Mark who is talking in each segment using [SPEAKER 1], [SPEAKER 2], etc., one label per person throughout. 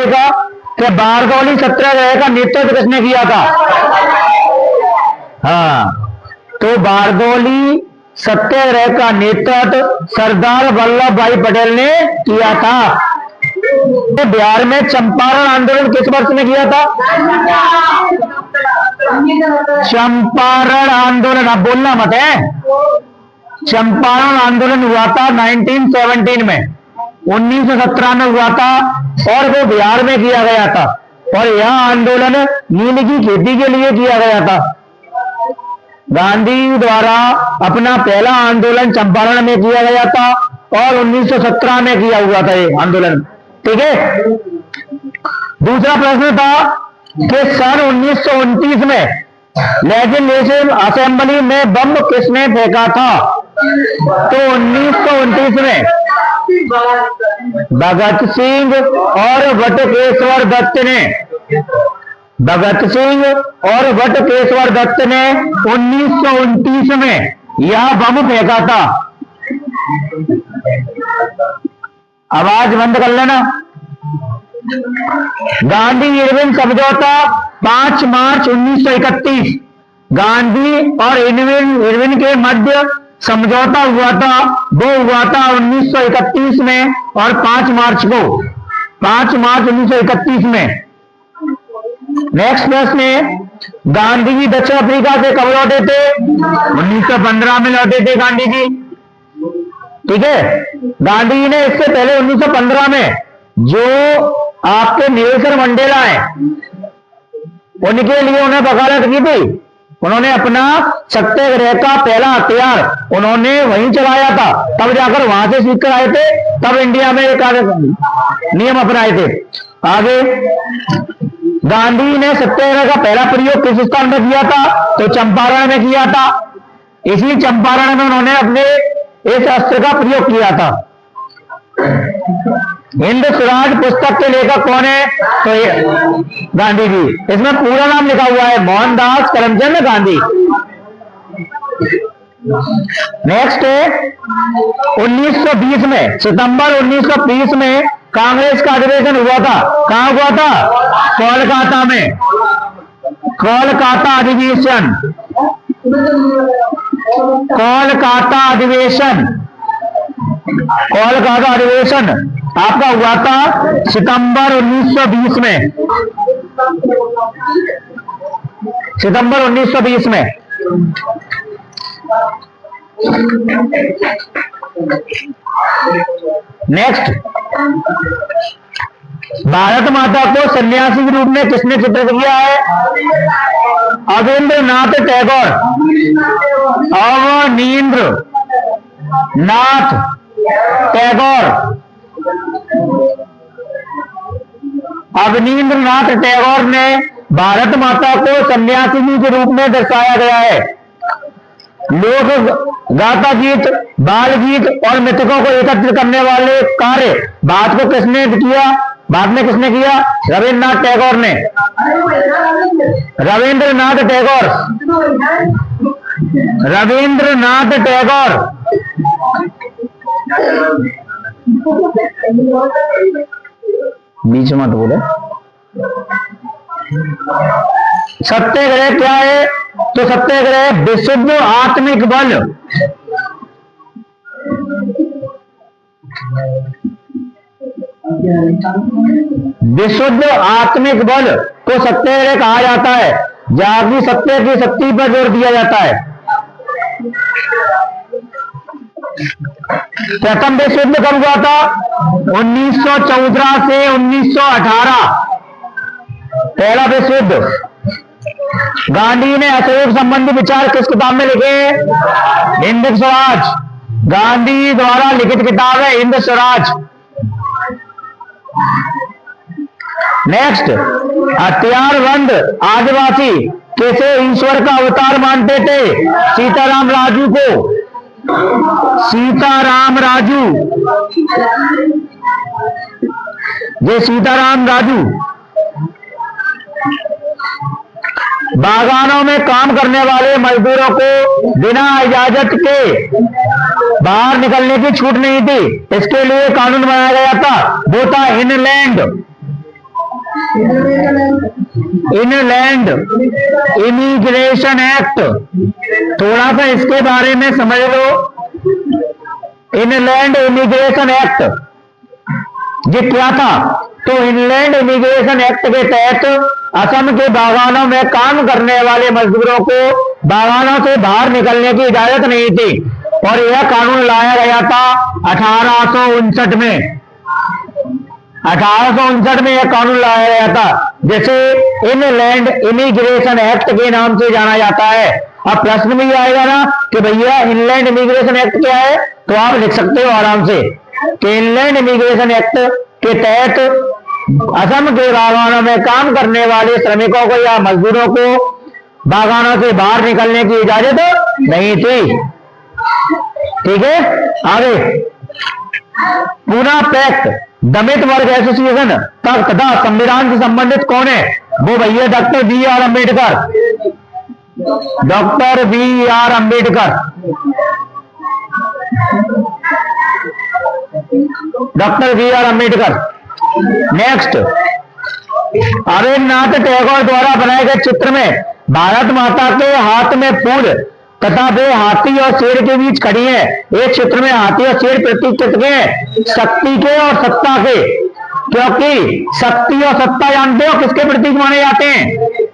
[SPEAKER 1] कि बारडोली सत्याग्रह का नेतृत्व किसने किया था? हाँ, तो बारडोली सत्याग्रह का नेतृत्व सरदार वल्लभ भाई पटेल ने किया था। तो बिहार में चंपारण आंदोलन किस वर्ष में किया था? चंपारण आंदोलन, आप बोलना मत है। चंपारण आंदोलन हुआ था 1917 में, 1917 में हुआ था और वो बिहार में किया गया था। और यह आंदोलन नील की खेती के लिए किया गया था। गांधी द्वारा अपना पहला आंदोलन चंपारण में किया गया था और 1917 में किया हुआ था ये आंदोलन। ठीक है। दूसरा प्रश्न था कि सन 1929 में लेजिस्लेटिव असेंबली में बम किसने फेंका था? तो 1929 में भगत सिंह और बटुकेश्वर दत्त ने, भगत सिंह और बटुकेश्वर दत्त ने 1929 में यह बम फेंका था। आवाज बंद कर लेना। गांधी इरविन समझौता 5 मार्च 1931, गांधी और इरविन के मध्य समझौता हुआ था, वो हुआ था 1931 में और 5 मार्च को, 5 मार्च 1931 में। नेक्स्ट प्रश्न है, गांधी जी दक्षिण अफ्रीका से कब लौटे थे? 1915 में लौटे थे गांधी जी। ठीक है। गांधी जी ने इससे पहले 1915 में जो आपके नेल्सन मंडेला है उनके लिए उन्हें वकालत की थी। उन्होंने अपना सत्याग्रह का पहला हथियार उन्होंने वहीं चलाया था, तब जाकर वहां से सीख कर आए थे, तब इंडिया में एक नियम अपनाए थे। आगे, गांधी ने सत्याग्रह का पहला प्रयोग किस स्थान में किया था? तो चंपारण में किया था। इसी चंपारण में उन्होंने अपने इस अस्त्र का प्रयोग किया था। हिंद स्वराज पुस्तक के लेखक कौन है? तो ये गांधी जी। इसमें पूरा नाम लिखा हुआ है मोहनदास करमचंद गांधी। नेक्स्ट है 1920 में, सितंबर 1920 में कांग्रेस का अधिवेशन हुआ था। कहां हुआ था? कोलकाता में। कोलकाता अधिवेशन, कोलकाता अधिवेशन, कोलकाता अधिवेशन आपका हुआ था सितंबर 1920 में, सितंबर 1920 में। नेक्स्ट, भारत माता को सन्यासी के रूप में किसने चित्रित किया है? अवनींद्रनाथ टैगोर। अवनींद्रनाथ टैगोर, अवनींद्रनाथ टैगोर ने भारत माता को सन्यासिनी के रूप में दर्शाया गया है। लोक गाथा गीत, बाल गीत और मृतकों को एकत्रित करने वाले कार्य भारत को किसने किया? भारत में किसने किया? रविन्द्रनाथ टैगोर ने। रविन्द्रनाथ टैगोर, रविन्द्रनाथ टैगोर। बीच मत बोले। सत्याग्रह क्या है? तो सत्याग्रह विशुद्ध आत्मिक बल, विशुद्ध आत्मिक बल को सत्याग्रह कहा जाता है, जहां की सत्य की शक्ति पर जोर दिया जाता है। प्रथम विश्व युद्ध कब हुआ था? 1914 से 1918, पहला विश्व युद्ध। गांधी ने असहयोग संबंधी विचार किस किताब में लिखे? हिंद स्वराज। गांधी द्वारा लिखित किताब है हिंद स्वराज। नेक्स्ट, हथियारबंद आदिवासी कैसे ईश्वर का अवतार मानते थे? सीताराम राजू को। सीताराम राजू, ये सीताराम राजू बागानों में काम करने वाले मजदूरों को बिना इजाजत के बाहर निकलने की छूट नहीं थी। इसके लिए कानून बनाया गया था, वो था इनलैंड इनलैंड इमिग्रेशन एक्ट, थोड़ा सा इसके बारे में समझ लो। इनलैंड इमिग्रेशन एक्ट ये क्या था? तो इनलैंड इमिग्रेशन एक्ट के तहत असम के बागानों में काम करने वाले मजदूरों को बागानों से बाहर निकलने की इजाजत नहीं थी, और यह कानून लाया गया था 1859 में। 1859 में यह कानून लाया गया था, जिसे इनलैंड इमिग्रेशन एक्ट के नाम से जाना जाता है। अब प्रश्न भी आएगा ना कि भैया इनलैंड इमिग्रेशन एक्ट क्या है, तो आप लिख सकते हो आराम से कि इनलैंड इमिग्रेशन एक्ट के तहत असम के बागानों में काम करने वाले श्रमिकों को या मजदूरों को बागानों से बाहर निकलने की इजाजत नहीं थी। ठीक है, आगे। पूना पैक्ट दलित वर्ग एसोसिएशन तथा संविधान से संबंधित कौन है? वो भैया doctor B R Ambedkar. Doctor B R Ambedkar, doctor B R Ambedkar. Next, Rabindranath Tagore द्वारा बनाए गए चित्र में भारत माता के हाथ में फूल तथा वे हाथी और शेर के बीच खड़ी है। एक चित्र में हाथी और शेर प्रतीक किसके हैं? शक्ति के और सत्ता के, क्योंकि शक्ति और सत्ता जानते हो किसके प्रतीक माने जाते हैं?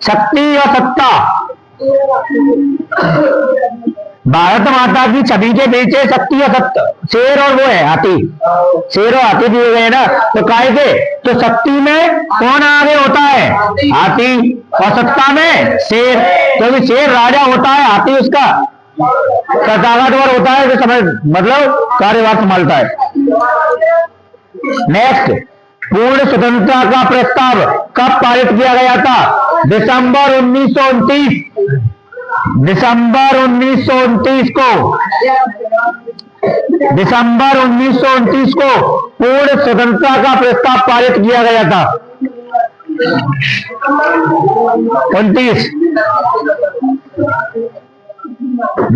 [SPEAKER 1] शक्ति और सत्ता। भारत माता की छवि के बीच है शक्ति और सत्ता, शेर और वो है हाथी। शेर और हाथी दिए गए ना, तो काय के? तो शक्ति में कौन आगे होता है? हाथी, और सत्ता में शेर, क्योंकि शेर राजा होता है, हाथी उसका ताकतवर होता है, तो समझ मतलब कार्यभार संभालता है। नेक्स्ट, पूर्ण स्वतंत्रता का प्रस्ताव कब पारित किया गया था? दिसंबर 1929। दिसंबर 1929 को, दिसंबर 1929 को पूर्ण स्वतंत्रता का प्रस्ताव पारित किया गया था। 29।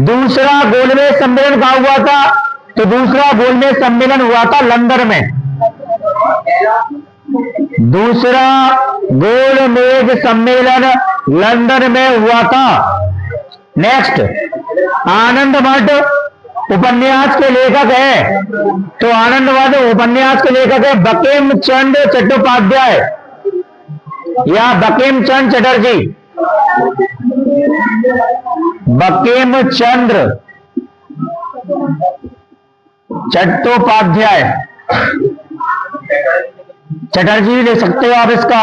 [SPEAKER 1] दूसरा गोलमेज सम्मेलन कहाँ हुआ था? तो दूसरा गोलमेज सम्मेलन हुआ था लंदन में। दूसरा गोलमेज सम्मेलन लंदन में हुआ था। नेक्स्ट, आनंद मठ उपन्यास के लेखक है, तो आनंद मठ उपन्यास के लेखक है बंकिम चंद्र चट्टोपाध्याय या बंकिम चंद्र चटर्जी। बंकिम चंद्र चट्टोपाध्याय, चटर्जी ले सकते हो आप इसका।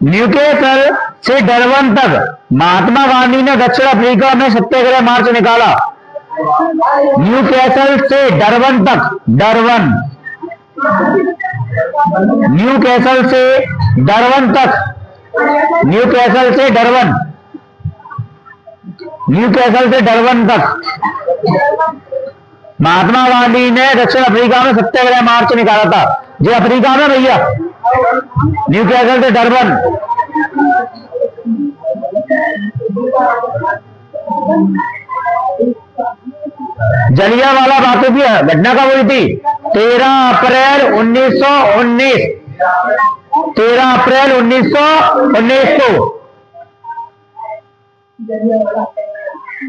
[SPEAKER 1] न्यूकैसल से डरबन तक महात्मा गांधी ने दक्षिण अफ्रीका में सत्याग्रह मार्च निकाला। न्यूकैसल से डरबन तक, डरबन, न्यूकैसल से डरबन तक, न्यूकैसल से डरबन, न्यूकैसल से डरबन तक महात्मा गांधी ने दक्षिण अफ्रीका में सत्याग्रह मार्च निकाला था। जो अफ्रीका में भैया, न्यूकैसल से डरबन। जलियांवाला बाग की घटना कब हुई थी? 13 अप्रैल 1919। 13 अप्रैल 1919 को।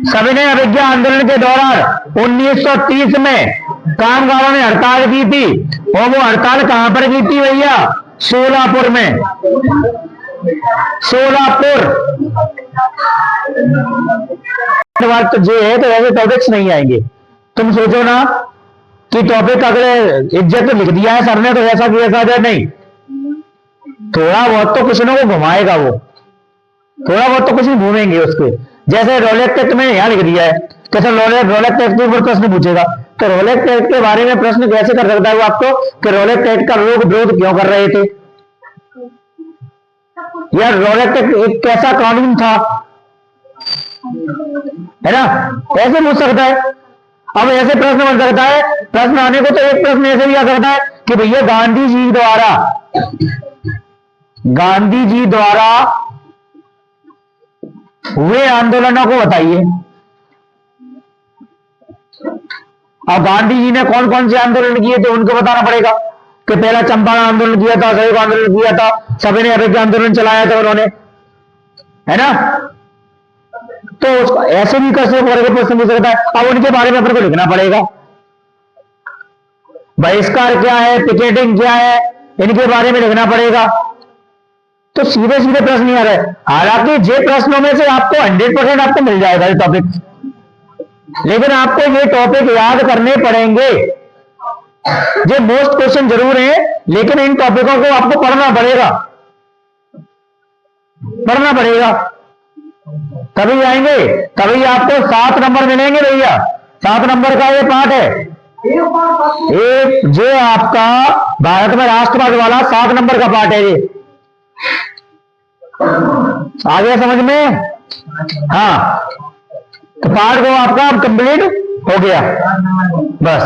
[SPEAKER 1] सविनय अवज्ञा आंदोलन के दौरान 1930 में कामगारों ने हड़ताल की थी, और वो हड़ताल कहां पर की थी भैया? सोलापुर में। सोलापुर। बात तो ये है, तो ऐसे टॉपिक्स नहीं आएंगे। तुम सोचो ना कि टॉपिक अगले इज्जत लिख दिया है सर ने, तो ऐसा भी ऐसा है नहीं, थोड़ा बहुत तो कुछ ना को घुमाएगा वो, थोड़ा बहुत तो कुछ नहीं घूमेंगे उसके। जैसे रोलेक्स एक्ट में यहां लिख दिया है, कैसे रोलेक्स एक्ट के ऊपर प्रश्न पूछेगा, तो रोलेक्स एक्ट के बारे में प्रश्न कैसे कर सकता है वो आपको कि रोलेक्स एक्ट का लोग विरोध क्यों कर रहे थे, या रोलेक्स एक्ट एक कैसा कानून था, है ना? ऐसे पूछ सकता है। अब ऐसे प्रश्न बन सकता है, प्रश्न आने को तो एक प्रश्न ऐसे भी आ सकता है कि भैया गांधी जी द्वारा हुए आंदोलनों को बताइए, और गांधी जी ने कौन कौन से आंदोलन किए थे उनको बताना पड़ेगा कि पहला चंपारण आंदोलन किया था, सहयोग आंदोलन किया था, सविनय अवज्ञा आंदोलन चलाया था उन्होंने, है ना। तो उसको ऐसे भी कैसे प्रश्न पूछ सकता है। अब उनके बारे में अपने को लिखना पड़ेगा, बहिष्कार क्या है, पिकेटिंग क्या है, इनके बारे में लिखना पड़ेगा। तो सीधे सीधे प्रश्न नहीं आ रहे। हालांकि जे प्रश्नों में से आपको 100% आपको मिल जाएगा ये टॉपिक, लेकिन आपको ये टॉपिक याद करने पड़ेंगे। ये मोस्ट क्वेश्चन जरूर है, लेकिन इन टॉपिकों को आपको पढ़ना पड़ेगा, पढ़ना पड़ेगा, तभी आएंगे, तभी आपको 7 नंबर मिलेंगे भैया। 7 नंबर का ये पार्ट है, एक जो आपका भारत में राष्ट्रवाद वाला 7 नंबर का पार्ट है ये। आ गया समझ में? हाँ, तो पार्ट को आपका कंप्लीट हो गया बस।